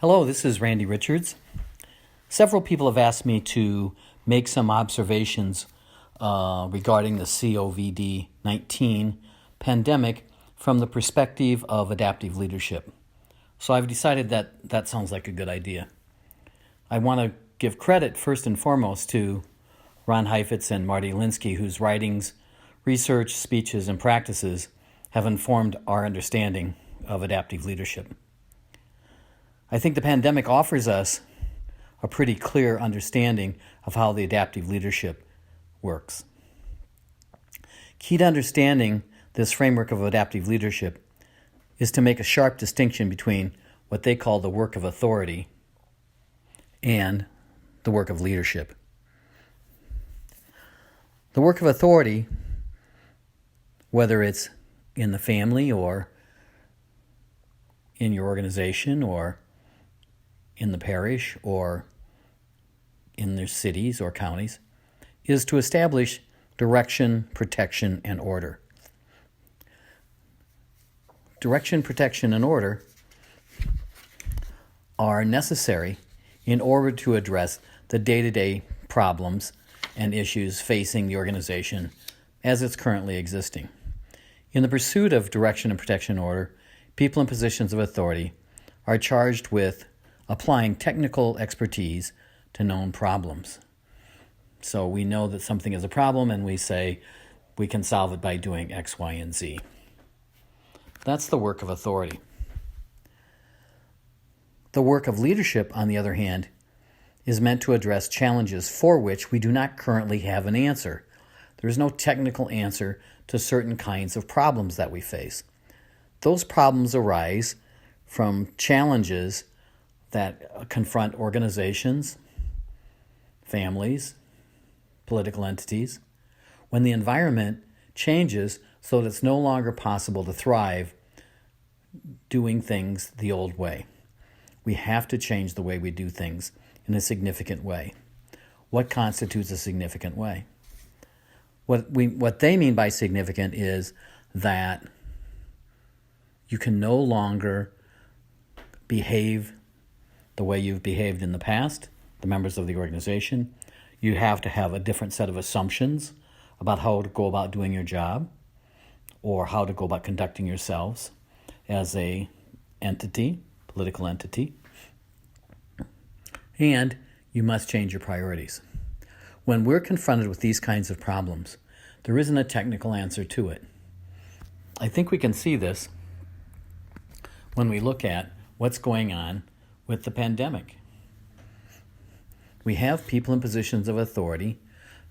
Hello, this is Randy Richards. Several people have asked me to make some observations regarding the COVID-19 pandemic from the perspective of adaptive leadership. So I've decided that sounds like a good idea. I want to give credit first and foremost to Ron Heifetz and Marty Linsky, whose writings, research, speeches, and practices have informed our understanding of adaptive leadership. I think the pandemic offers us a pretty clear understanding of how the adaptive leadership works. Key to understanding this framework of adaptive leadership is to make a sharp distinction between what they call the work of authority and the work of leadership. The work of authority, whether it's in the family or in your organization or in the parish or in their cities or counties, is to establish direction, protection, and order. Direction, protection, and order are necessary in order to address the day-to-day problems and issues facing the organization as it's currently existing. In the pursuit of direction and protection and order, people in positions of authority are charged with applying technical expertise to known problems. So we know that something is a problem and we say we can solve it by doing X, Y, and Z. That's the work of authority. The work of leadership, on the other hand, is meant to address challenges for which we do not currently have an answer. There is no technical answer to certain kinds of problems that we face. Those problems arise from challenges that confront organizations, families, political entities, when the environment changes so that it's no longer possible to thrive doing things the old way. We have to change the way we do things in a significant way. What constitutes a significant way? What they mean by significant is that you can no longer behave the way you've behaved in the past, the members of the organization. You have to have a different set of assumptions about how to go about doing your job or how to go about conducting yourselves as a entity, political entity. And you must change your priorities. When we're confronted with these kinds of problems, there isn't a technical answer to it. I think we can see this when we look at what's going on with the pandemic. We have people in positions of authority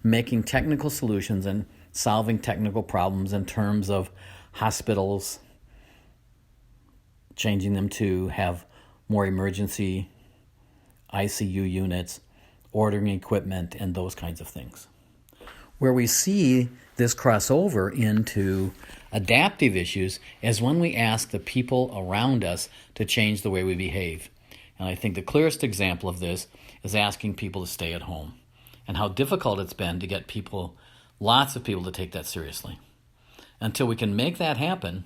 making technical solutions and solving technical problems in terms of hospitals, changing them to have more emergency ICU units, ordering equipment, and those kinds of things. Where we see this crossover into adaptive issues is when we ask the people around us to change the way we behave. And I think the clearest example of this is asking people to stay at home and how difficult it's been to get people, lots of people, to take that seriously. Until we can make that happen,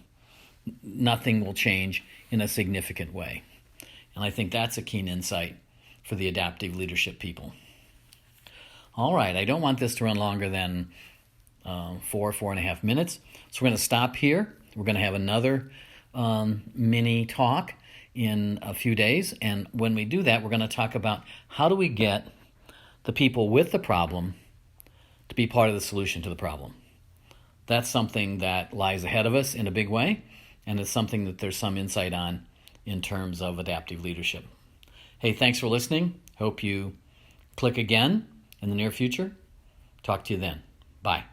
nothing will change in a significant way. And I think that's a keen insight for the adaptive leadership people. All right, I don't want this to run longer than 4.5 minutes. So we're going to stop here. We're going to have another mini talk in a few days. And when we do that, we're going to talk about how do we get the people with the problem to be part of the solution to the problem. That's something that lies ahead of us in a big way, and it's something that there's some insight on in terms of adaptive leadership. Hey, thanks for listening. Hope you click again in the near future. Talk to you then. Bye.